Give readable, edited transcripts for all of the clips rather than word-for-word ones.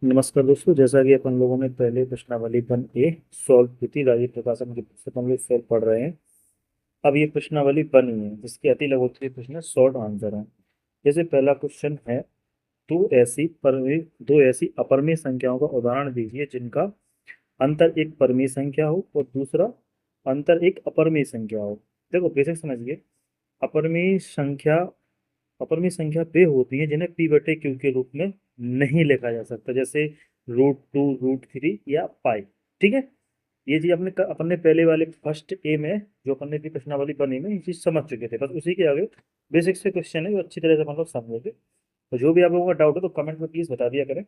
नमस्कार दोस्तों, जैसा कि अपन लोगों ने पहले प्रश्नावली 1A सॉल्व की थी, राजीव प्रकाशन की पुस्तक से हम लोग सॉल्व पढ़ रहे हैं। अब ये प्रश्नावली बनी है जिसके अति लघुत्तरीय प्रश्न शॉर्ट आंसर है। जैसे पहला क्वेश्चन है, दो ऐसी अपरिमेय संख्याओं का उदाहरण दीजिए जिनका अंतर एक परिमेय संख्या हो और दूसरा अंतर एक अपरिमेय संख्या हो। देखो बेसिक समझिए। अपरिमेय संख्या अपरिमेय संख्या वे होती है जिन्हें पी बटे क्यू के रूप में नहीं लिखा जा सकता, जैसे √2, √3 या पाई। ठीक है। ये चीज अपने पहले वाले फर्स्ट ए में जो अपन ने थी प्रश्नावली बनी में ये चीज समझ चुके थे, बस उसी के आगे बेसिक से क्वेश्चन है जो अच्छी तरह से अपन लोग समझोगे। तो जो भी आप लोगों का डाउट है तो कमेंट में प्लीज बता दिया करें।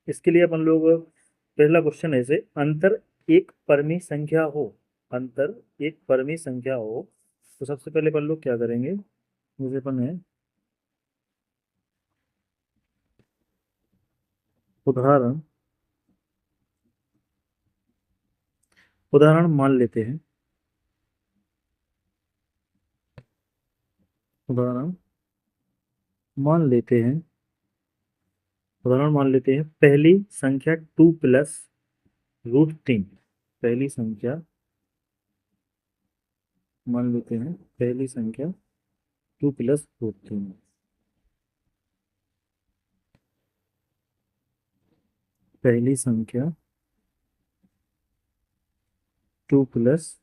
इसके लिए अपन लोग पहला क्वेश्चन है से अंतर एक परिमेय संख्या हो। अंतर एक परिमेय संख्या हो तो सबसे पहले अपन लोग क्या करेंगे, जैसे अपन है उदाहरण उदाहरण मान लेते हैं। उदाहरण मान लेते हैं उदाहरण मान लेते हैं पहली संख्या 2 + √3। पहली संख्या मान लेते हैं पहली संख्या 2 + √3। पहली संख्या 2 +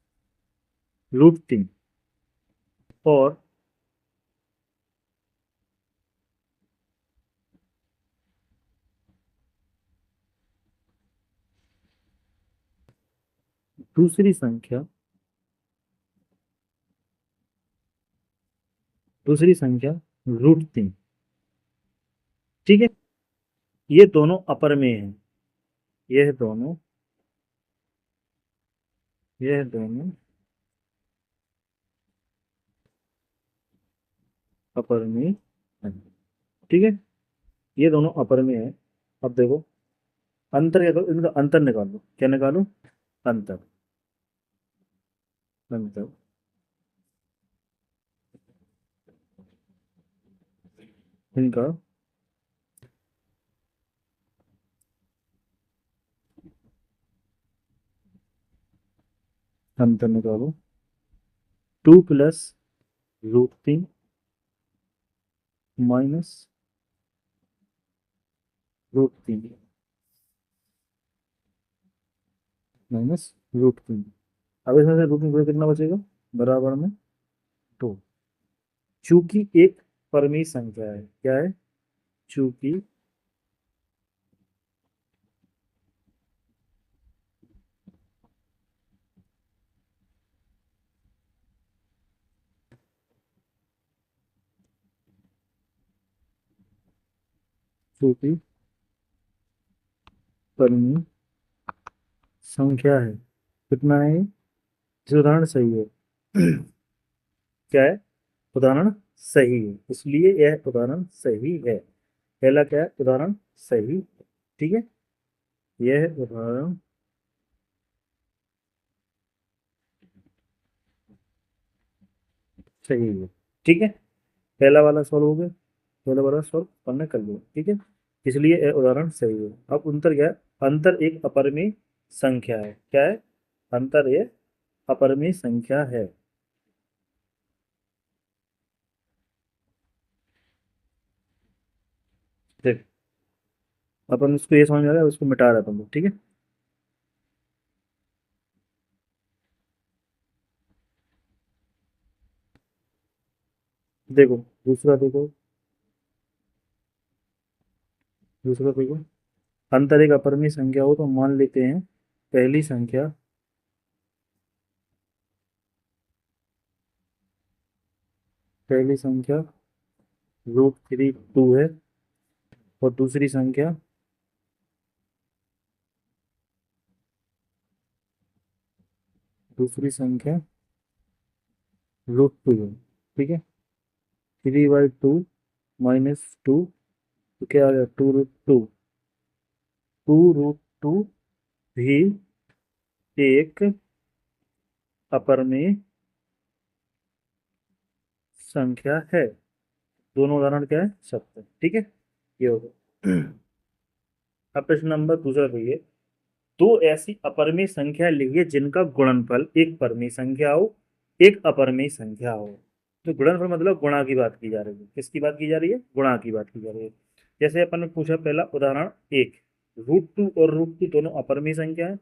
√3 और दूसरी संख्या दूसरी संख्या √3। ठीक है। ये दोनों अपरिमेय हैं। यह दोनों यह दोनों अपरिमेय हैं। ठीक है। ये दोनों अपरिमेय हैं। अब देखो अंतर क्या करो, इनका अंतर निकालो। क्या निकालो? अंतर। अंतर इनका अंतर निकालो। 2 + √3 -√3 -√3। अब इसमें से रूट में कितना बचेगा? बराबर में 2। चूंकि एक परिमेय संख्या है, क्या है? चूंकि चूंकि परिमेय संख्या है। कितना है ये? जो उदाहरण सही है। क्या है? उदाहरण सही है, इसलिए यह उदाहरण सही है। पहला क्या है? उदाहरण सही है। ठीक है। यह उदाहरण सही है। ठीक है। पहला वाला सॉल्व हो गया। पहला वाला सॉल्व हमने कर लिया। ठीक है। इसलिए यह उदाहरण सही है। अब अंतर क्या है? अंतर एक अपरिमेय संख्या है। क्या है? अंतर ये अपरिमेय संख्या है। देख, अपन इसको ये समझ में आ रहा है, उसको मिटा रहा था हम लोग। ठीक है। देखो दूसरा देखो। दूसरा देखो, अंतर एक अपरिमेय संख्या हो तो मान लेते हैं पहली संख्या पहली संख्या √3 2 है और दूसरी संख्या √2 है। ठीक है। 3/2 -2, तो क्या आ गया? 2√2। 2√2 भी एक अपरिमेय संख्या है। दोनों उदाहरण क्या है? सत्य। ठीक है। ये हो गया। अब प्रश्न नंबर दूसरा देखिए, दो ऐसी अपरिमेय संख्या लिखिए जिनका गुणनफल एक परिमेय संख्या हो, एक अपरिमेय संख्या हो। तो गुणनफल मतलब गुणा की बात की जा रही है। किसकी बात की जा रही है? गुणा की बात की जा रही है। जैसे अपन ने पूछा पहला उदाहरण एक, √2 और √2 दोनों अपरिमेय संख्या है।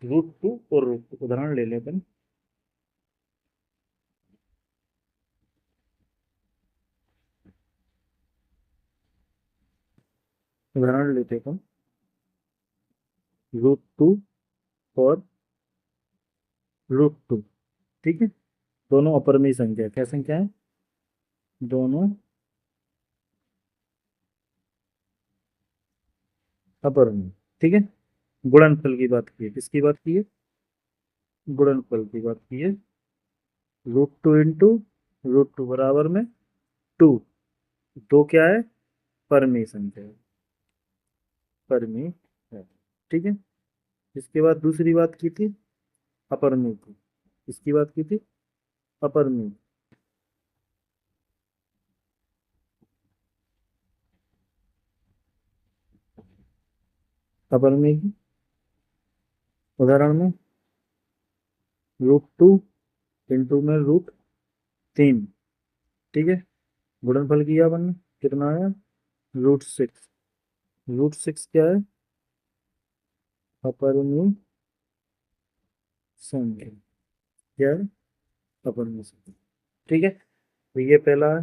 √2 और √2 उदाहरण ले लें अपन। उदाहरण लेते हैं अपन, √2 और √2, ठीक है। दोनों अपरिमेय संख्या, क्या संख्या है? दोनों अपरिमेय, ठीक है। गुणनफल की बात की है, किसकी बात की है? गुणनफल की बात की है। √2 इंटू √2 बराबर में 2। दो क्या है? परिमेय संख्या है, परिमेय है, ठीक है। इसके बाद दूसरी बात की थी अपरिमेय की। इसकी बात की थी अपरिमेय, अपरिमेय की उदाहरण में √2 इंटू में √3, ठीक है। गुणनफल किया अपन ने, कितना आया? √6। √6 क्या है? अपरिमेय संख्या, क्या है? अपरिमेय संख्या, ठीक है। तो ये पहला है,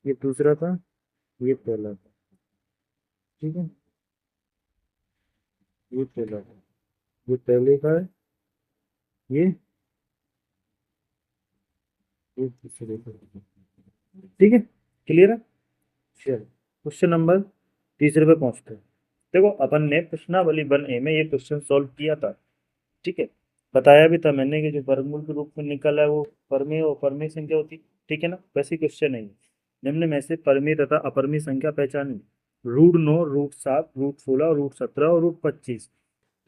ये दूसरा था, ये पहला था, ठीक है। ये पहला था, ये पहले का है, ये दूसरे का है। ठीक है, क्लियर है। चलो क्वेश्चन नंबर तीसरे पे पहुंचते हैं। देखो अपन ने प्रश्नावली 1A में ये क्वेश्चन सॉल्व किया था, ठीक है। बताया भी था मैंने कि जो वर्गमूल के रूप में निकला है वो परमेय और अपरिमेय संख्या होती, ठीक है ना। वैसे क्वेश्चन है ये। निम्न में से परिमेय तथा अपरिमेय संख्या पहचानी, √9, √7, √16 और √17 और √25।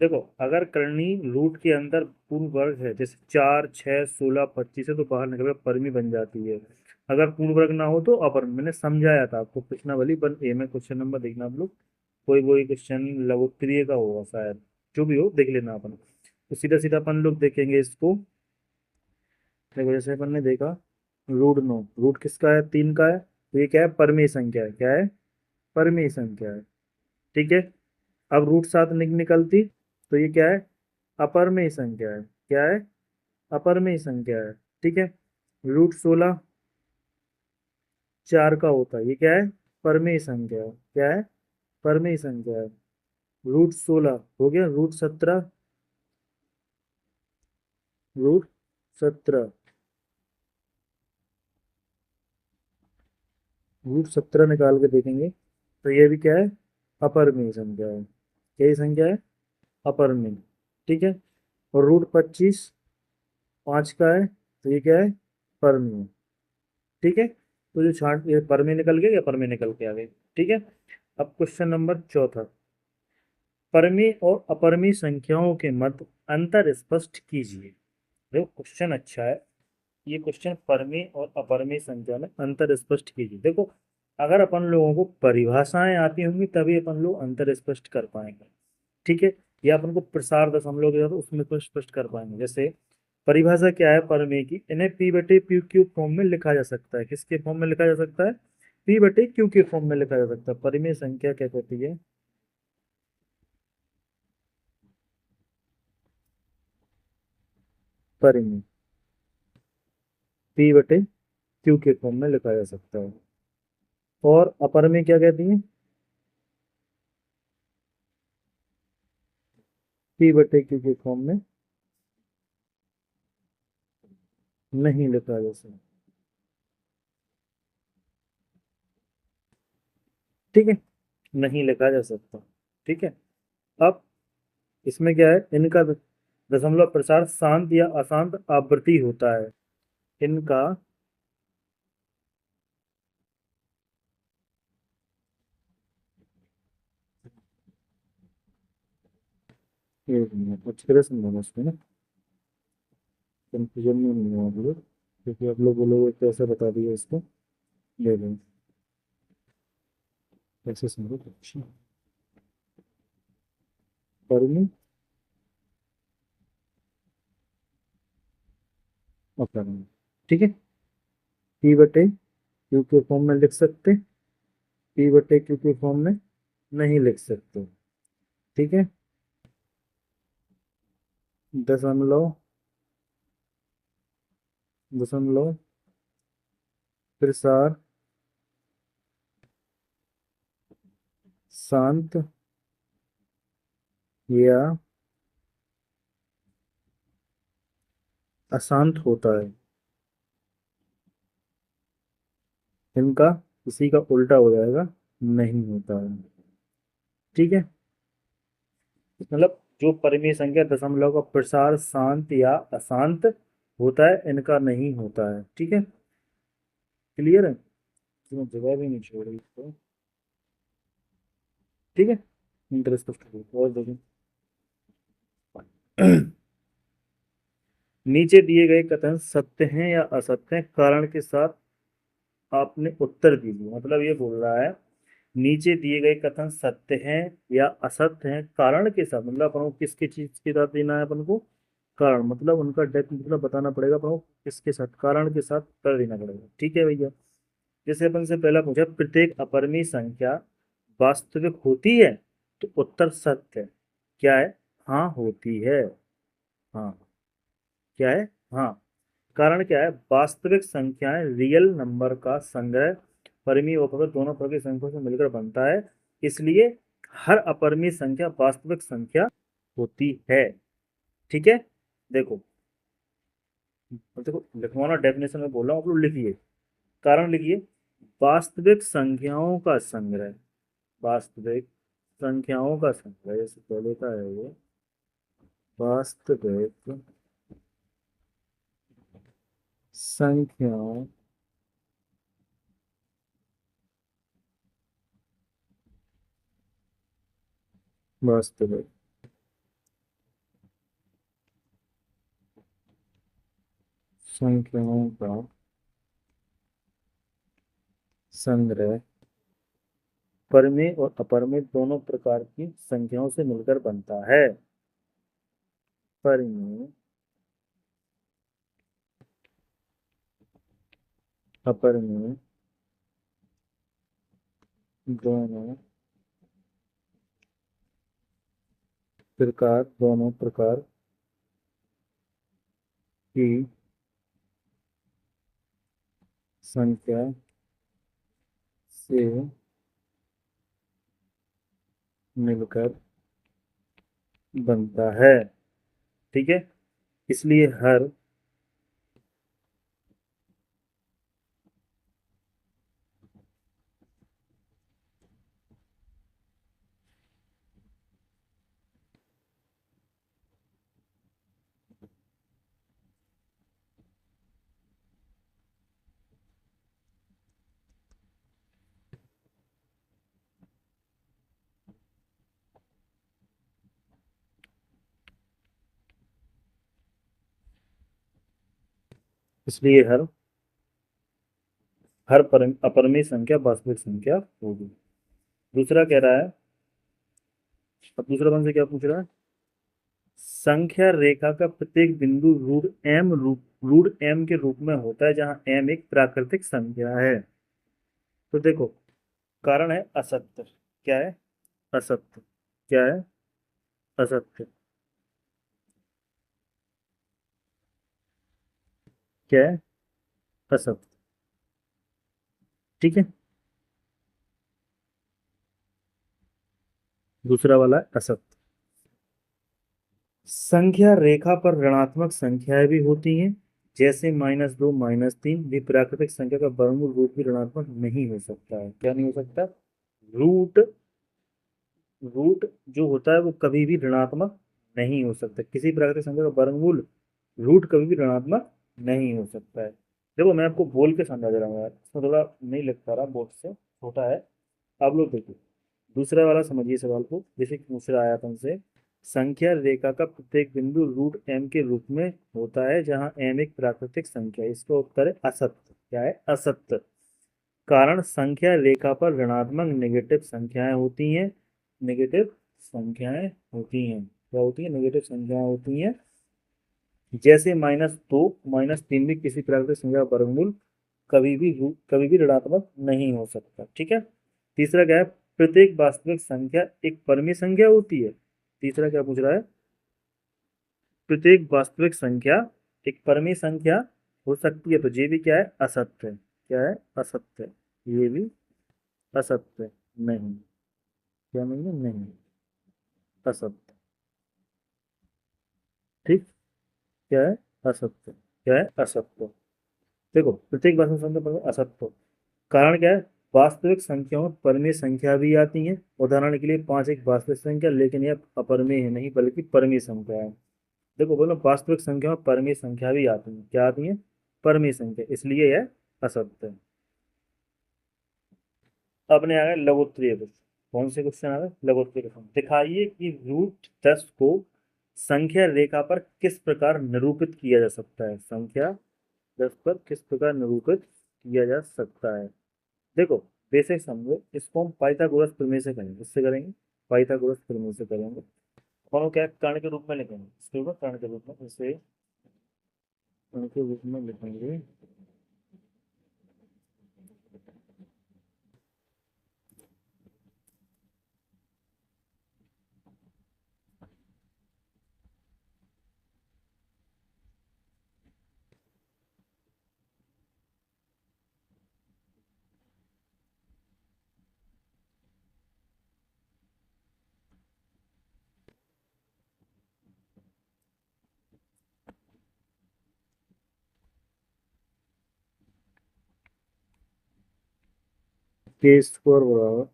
देखो अगर करनी रूट के अंदर पूर्ण वर्ग है, जैसे 4, 6, 16, 25 है, तो बाहर निकल परिमेय बन जाती है। अगर पूर्ण वर्ग ना हो तो अपरिमेय। मैंने समझाया था आपको प्रश्नावली 1A में। क्वेश्चन नंबर देखना आप लोग, कोई कोई क्वेश्चन लघुत्तरीय का होगा शायद, जो भी हो देख लेना अपन। तो सीधा सीधा अपन लोग देखेंगे इसको। देखो जैसे अपन ने देखा, √9, रूट किसका है? 3 का है, तो ये क्या है? परिमेय संख्या है। क्या है? परिमेय संख्या है, ठीक है। अब √7 निकलती, तो ये क्या है? अपरिमेय संख्या है। क्या है? अपरिमेय संख्या है, ठीक है। √16 4 का होता है, ये क्या है? परिमेय संख्या है। क्या है? परिमेय संख्या है। √16 हो गया। √17 √17 निकाल के देखेंगे, तो ये भी क्या है? अपरिमेय संख्या है। क्या ये संख्या है? अपरिमेय, ठीक है। और √25 5 का है, तो ये क्या है? परिमेय, ठीक है। तो जो छाट ये परमे निकल गए या परमे निकल के आ गए, ठीक है। अब क्वेश्चन नंबर चौथा, परमे और अपरमे संख्याओं के मध्य अंतर स्पष्ट कीजिए। देखो क्वेश्चन अच्छा है ये क्वेश्चन, परमे और अपरमे संख्या में अंतर स्पष्ट कीजिए। देखो अगर अपन लोगों को परिभाषाएं आती होंगी तभी अपन लोग अंतर स्पष्ट कर पाएंगे, ठीक है। या अपन को प्रसार दशमलव के साथ उसमें तो स्पष्ट कर पाएंगे। जैसे परिभाषा क्या है परमे की? इन्हें P/Q फॉर्म में लिखा जा सकता है। किसके फॉर्म में लिखा जा सकता है? P/Q के फॉर्म में लिखा जा सकता है। परिमेय संख्या क्या कहती है? परिमेय P/Q के फॉर्म में लिखा जा सकता है। और अपरिमेय क्या कहती है? P/Q के फॉर्म में नहीं लिखा जा सकता, ठीक है। नहीं लिखा जा सकता, ठीक है। अब इसमें क्या है? इनका दशमलव प्रसार शांत या अशांत आवृत्ति होता है। इनका एक मिनट अच्छी तरह समझाना इसमें ना, कंफ्यूजन में नहीं हुआ मुझे, क्योंकि आप लोग बोलोगे कैसे बता दिया इसको। ले लें, कैसे समझो, अच्छा। परिमेय अपरिमेय। ठीक है, पी बटे क्यू के फॉर्म में लिख सकते, पी बटे क्यू के फॉर्म में नहीं लिख सकते। ठीक है, दशमलव दशमलव प्रसार शांत या अशांत होता है, इनका किसी का उल्टा हो जाएगा, नहीं होता है। ठीक है, मतलब जो परिमेय संख्या दशमलव का प्रसार शांत या अशांत होता है, इनका नहीं होता है। ठीक है, क्लियर है, इसमें जगह भी नहीं छोड़ी इसको। ठीक है, इंटरेस्ट और देखिए नीचे दिए गए कथन सत्य हैं या असत्य हैं, कारण के साथ आपने उत्तर दीजिए। मतलब ये बोल रहा है नीचे दिए गए कथन सत्य हैं या असत्य हैं, कारण के साथ, मतलब अपन को किसकी चीज के साथ देना है, अपन को कारण, मतलब उनका डेप्थ मतलब बताना पड़ेगा अपन को, किसके साथ, कारण के साथ कर देना पड़ेगा। ठीक है भैया, जैसे अपन से पहला पूछा प्रत्येक अपरिमेय संख्या वास्तविक होती है, तो उत्तर सत्य है। क्या है? हाँ होती है। हाँ, क्या है? हाँ। कारण क्या है? वास्तविक संख्याएं रियल नंबर का संग्रह परिमेय और अपरिमेय दोनों प्रकार की संख्याओं से मिलकर बनता है, इसलिए हर अपरिमेय संख्या वास्तविक संख्या होती है। ठीक है, देखो, अब देखो लिखवाना डेफिनेशन में बोल रहा हूँ, आप लोग लिखिए, कारण लिखिए, वास्तविक संख्याओं का संग्रह, वास्तविक संख्याओं का संग्रह, जैसे पहले का है वो, वास्तविक संख्याओं वास्तविक संख्याओं का संग्रह परिमेय और अपरिमेय दोनों प्रकार की संख्याओं से मिलकर बनता है। परिमेय अपरिमेय दोनों प्रकार की संख्या से मिलकर बनता है। ठीक है, इसलिए हर इसलिए हर अपरिमेय संख्या वास्तविक संख्या होगी। दूसरा कह रहा है, अब दूसरा बन से क्या पूछ रहा है, संख्या रेखा का प्रत्येक बिंदु रूट एम के रूप में होता है, जहां एम एक प्राकृतिक संख्या है। तो देखो, कारण है असत्य, क्या है? असत्य, क्या है? असत्य, क्या है? असत्य। ठीक है, दूसरा वाला है असत्य। संख्या रेखा पर ऋणात्मक संख्याएं भी होती हैं, जैसे -2 -3 भी प्राकृतिक संख्या का वर्गमूल रूट भी ऋणात्मक नहीं हो सकता है। क्या नहीं हो सकता? रूट रूट जो होता है वो कभी भी ऋणात्मक नहीं हो सकता, किसी प्राकृतिक संख्या का वर्गमूल रूट कभी भी ऋणात्मक नहीं हो सकता है। देखो मैं आपको बोल के समझा दे रहा हूँ यार, इसमें थोड़ा नहीं लग पा रहा, बोर्ड से छोटा है। आप लोग देखिए, दूसरा वाला समझिए सवाल को, जैसे कि दूसरा आया था हमसे, संख्या रेखा का प्रत्येक बिंदु रूट एम के रूप में होता है, जहां एम एक प्राकृतिक संख्या है। इसका उत्तर है असत्य। क्या है? असत्य। कारण संख्या रेखा पर ऋणात्मक नेगेटिव संख्याएं होती हैं, नेगेटिव संख्याएं होती हैं। क्या होती है? नेगेटिव संख्याएं होती हैं। जैसे -2 -3 भी किसी प्राकृतिक संख्या का वर्गमूल कभी भी ऋणात्मक नहीं हो सकता। ठीक है। तीसरा क्या है? प्रत्येक वास्तविक संख्या एक परिमेय संख्या होती है। तीसरा क्या पूछ रहा है? प्रत्येक वास्तविक संख्या एक परिमेय संख्या हो सकती है। तो ये भी क्या है? असत्य है। क्या है? असत्य। ये भी असत्य नहीं। क्या नहीं है? नहीं, असत्य। ठीक। क्या है? असत्य। क्या है? असत्य। देखो, प्रत्येक वास्तविक संख्या पर असत्य। कारण क्या है? वास्तविक संख्याओं में परिमेय संख्या भी आती है। उदाहरण के लिए 5 एक वास्तविक संख्या, लेकिन यह अपरिमेय है नहीं बल्कि परिमेय संख्या है। देखो, बोलो वास्तविक संख्या में परिमेय संख्या भी आती है। क्या आती है? परिमेय संख्या, इसलिए यह असत्य है। अपने आ गए लघुत्तरीय प्रश्न। कौन से क्वेश्चन आ गए? लघुत्तरीय प्रश्न। दिखाइए कि √10 को संख्या रेखा पर किस प्रकार निरूपित किया जा सकता है। संख्या 10 पर किस प्रकार निरूपित किया जा सकता है? देखो, बेसिक समझो। इसको हम पाइथागोरस प्रमेय से करेंगे। इससे करेंगे, पाइथागोरस प्रमेय से करेंगे। और क्या कर्ण के रूप में लिखेंगे? इसके ऊपर कर्ण के रूप में, इसे कर्ण के रूप में लिखेंगे। के स्क्वायर बराबर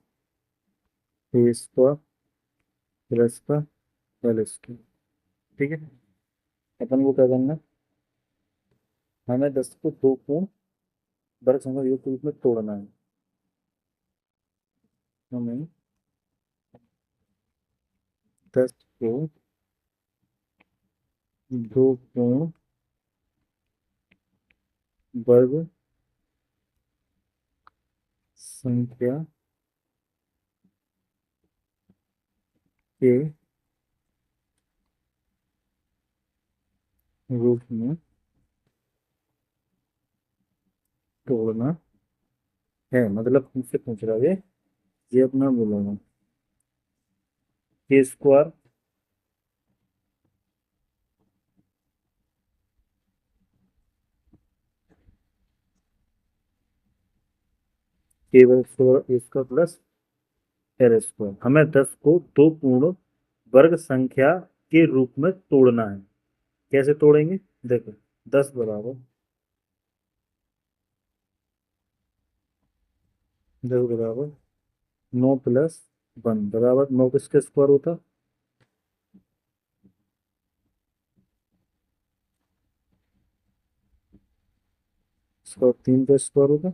ए स्क्वायर प्लस का एल स्क्वायर। ठीक है। अपन को क्या करना है? हमें 10 को दो पूर्ण वर्ग संख्या योग के रूप में तोड़ना है। हमें 10 को दो पूर्ण वर्ग संख्या के रूप में तोड़ना है। मतलब तुमसे पूछ रहा है, ये अपना बोलूंगा। के स्क्वायर केवल स्क्वायर इसका प्लस एल स्क्वायर। हमें 10 को दो पूर्ण वर्ग संख्या के रूप में तोड़ना है। कैसे तोड़ेंगे? देखो, 10 बराबर 9 प्लस 1 बराबर 9 किसके स्क्वायर होता? इसका 3 का स्क्वायर होता।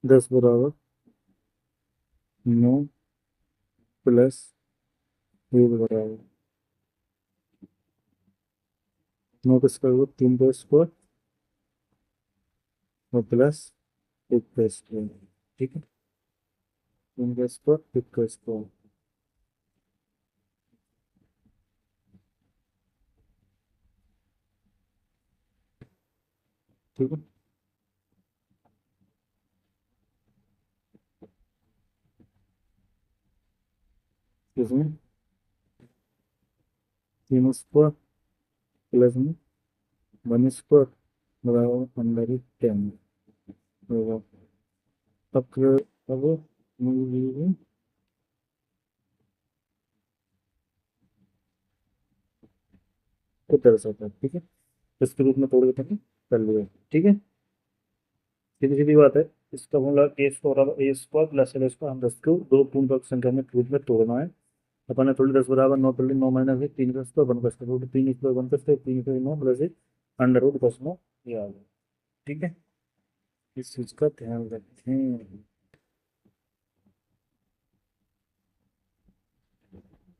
10 बराबर 9 प्लस 1 बराबर 9 का स्क्वायर होगा 3 का स्क्वायर और प्लस 1 का स्क्वायर। ठीक है। 3 का स्क्वायर 1 का स्क्वायर। ठीक है। इसमें 3 स्क्वायर प्लस में 1 स्क्वायर बराबर अंदर ही 10 होगा। अब मुझे को दर्शाता है। ठीक है। इसके रूप में तोड़ के कर लिया। ठीक है। सीधी सीधी बात है। इसका फॉर्मूला ए स्क्वायर बराबर ए स्क्वायर प्लस एल स्क्वायर। हम 10 को दो पूर्ण वर्ग संख्या में रूप में तोड़ना है। अपन ने थोड़ी 10 बराबर 9 थोड़ी 9 माइनस 1 3 का स्क्वायर 1 का स्क्वायर रूट 3 स्क्वायर 1 का square 3 square 9 plus 1 under root 10 9 ये आ गया। ठीक है, इस चीज का ध्यान रखें।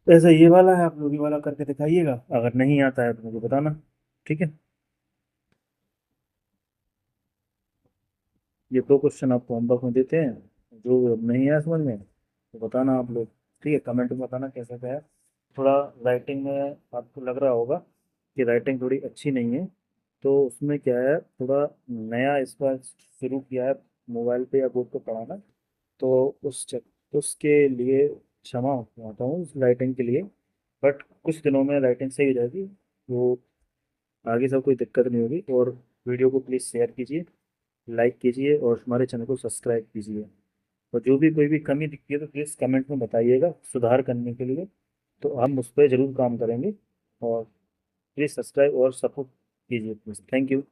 ऐसा ये वाला है, आप लोग ये वाला करके दिखाइएगा, अगर नहीं आता है तो मुझे बताना। ठीक है, ये दो क्वेश्चन आपको होमवर्क में देते हैं, जो नहीं है समझ में तो बताना आप लोग। ठीक है, कमेंट में बताना कैसा क्या है। थोड़ा राइटिंग में आपको लग रहा होगा कि राइटिंग थोड़ी अच्छी नहीं है, तो उसमें क्या है, थोड़ा नया इस बार शुरू किया है मोबाइल पे या बोर्ड पे पढ़ाना, तो उसके लिए क्षमा चाहता हूँ उस राइटिंग के लिए। बट कुछ दिनों में राइटिंग सही हो जाएगी, वो आगे सब कोई दिक्कत नहीं होगी। और वीडियो को प्लीज़ शेयर कीजिए, लाइक कीजिए और हमारे चैनल को सब्सक्राइब कीजिए। और जो भी कोई भी कमी दिखती है तो प्लीज़ कमेंट में बताइएगा सुधार करने के लिए, तो हम उस पर ज़रूर काम करेंगे। और प्लीज़ सब्सक्राइब और सपोर्ट कीजिए प्लीज़। Thank you.